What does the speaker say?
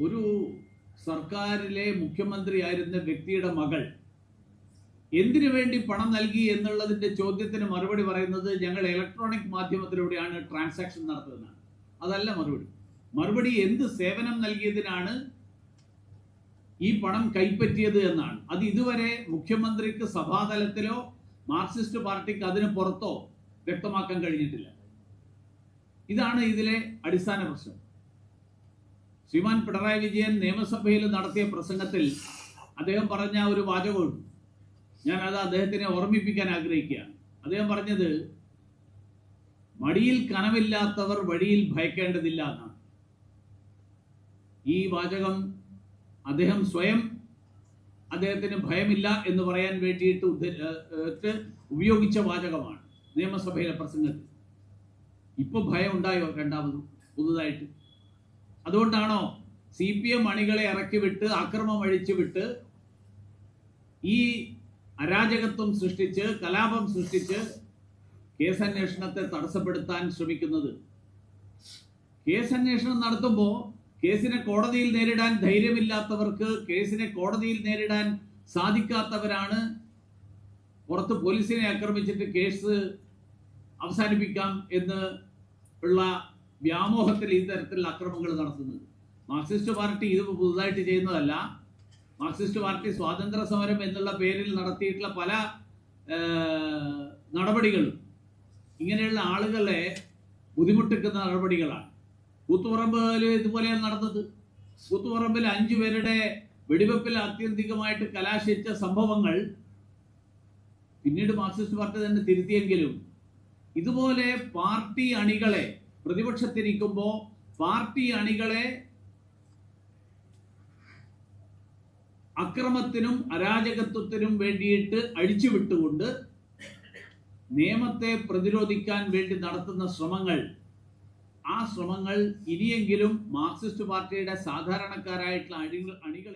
ഒരു സർക്കാരിലെ മുഖ്യമന്ത്രിയായിരുന്ന വ്യക്തിയുടെ മകൾ എന്തിനു വേണ്ടി പണം നൽകി എന്നുള്ളതിന്റെ ചോദ്യത്തിന് മറുപടി പറയുന്നത് ഞങ്ങൾ ഇലക്ട്രോണിക് മാധ്യമത്തിലൂടെയാണ് ട്രാൻസാക്ഷൻ നടത്തുന്നത്. അതല്ല മറുപടി എന്ത് സേവനം നൽകിയതിനാണ് ഈ പണം കൈപ്പറ്റിയത് എന്നാണ്. അത് ഇതുവരെ മുഖ്യമന്ത്രിക്ക് സഭാതലത്തിലോ മാർക്സിസ്റ്റ് പാർട്ടിക്ക് അതിന് പുറത്തോ വ്യക്തമാക്കാൻ കഴിഞ്ഞിട്ടില്ല. ഇതാണ് ഇതിലെ അടിസ്ഥാന പ്രശ്നം. ശ്രീമാൻ പിണറായി വിജയൻ നിയമസഭയിൽ നടത്തിയ പ്രസംഗത്തിൽ അദ്ദേഹം പറഞ്ഞ ഒരു വാചകമുണ്ട്. ഞാനത് അദ്ദേഹത്തിനെ ഓർമ്മിപ്പിക്കാൻ ആഗ്രഹിക്കുകയാണ്. അദ്ദേഹം പറഞ്ഞത് മടിയിൽ കനമില്ലാത്തവർ വഴിയിൽ ഭയക്കേണ്ടതില്ല എന്നാണ്. ഈ വാചകം അദ്ദേഹം സ്വയം അദ്ദേഹത്തിന് ഭയമില്ല എന്ന് പറയാൻ വേണ്ടിയിട്ട് ഉപയോഗിച്ച വാചകമാണ് നിയമസഭയിലെ പ്രസംഗത്തിൽ. ഇപ്പൊ ഭയം ഉണ്ടായോ രണ്ടാമത് പുതുതായിട്ട്? അതുകൊണ്ടാണോ CPM അണികളെ ഇറക്കി വിട്ട് അക്രമം അഴിച്ചു വിട്ട് ഈ അരാജകത്വം സൃഷ്ടിച്ച് കലാപം സൃഷ്ടിച്ച് കേസന്വേഷണത്തെ തടസ്സപ്പെടുത്താൻ ശ്രമിക്കുന്നത്? കേസന്വേഷണം നടത്തുമ്പോൾ കേസിനെ കോടതിയിൽ നേരിടാൻ ധൈര്യമില്ലാത്തവർക്ക്, കേസിനെ കോടതിയിൽ നേരിടാൻ സാധിക്കാത്തവരാണ് പുറത്ത് പോലീസിനെ ആക്രമിച്ചിട്ട് കേസ് അവസാനിപ്പിക്കാം എന്ന് ഉള്ള വ്യാമോഹത്തിൽ ഈ തരത്തിലുള്ള അക്രമങ്ങൾ നടത്തുന്നത്. മാർക്സിസ്റ്റ് പാർട്ടി ഇത് പുതുതായിട്ട് ചെയ്യുന്നതല്ല. മാർക്സിസ്റ്റ് പാർട്ടി സ്വാതന്ത്ര്യ സമരം എന്നുള്ള പേരിൽ നടത്തിയിട്ടുള്ള പല നടപടികളും ഇങ്ങനെയുള്ള ആളുകളെ ബുദ്ധിമുട്ടിക്കുന്ന നടപടികളാണ്. കൂത്തുപറമ്പിൽ ഇതുപോലെയാണ് നടന്നത്. കൂത്തുപറമ്പിൽ 5 പേരുടെ വെടിവെപ്പിൽ ആത്യന്തികമായിട്ട് കലാശിച്ച സംഭവങ്ങൾ പിന്നീട് മാർക്സിസ്റ്റ് പാർട്ടി തന്നെ തിരുത്തിയെങ്കിലും ഇതുപോലെ പാർട്ടി അണികളെ, പ്രതിപക്ഷത്തിരിക്കുമ്പോൾ പാർട്ടി അണികളെ അക്രമത്തിനും അരാജകത്വത്തിനും വേണ്ടിയിട്ട് അഴിച്ചുവിട്ടുകൊണ്ട് നിയമത്തെ പ്രതിരോധിക്കാൻ വേണ്ടി നടത്തുന്ന ശ്രമങ്ങൾ, ആ ശ്രമങ്ങൾ ഇനിയെങ്കിലും മാർക്സിസ്റ്റ് പാർട്ടിയുടെ സാധാരണക്കാരായിട്ടുള്ള അണികൾ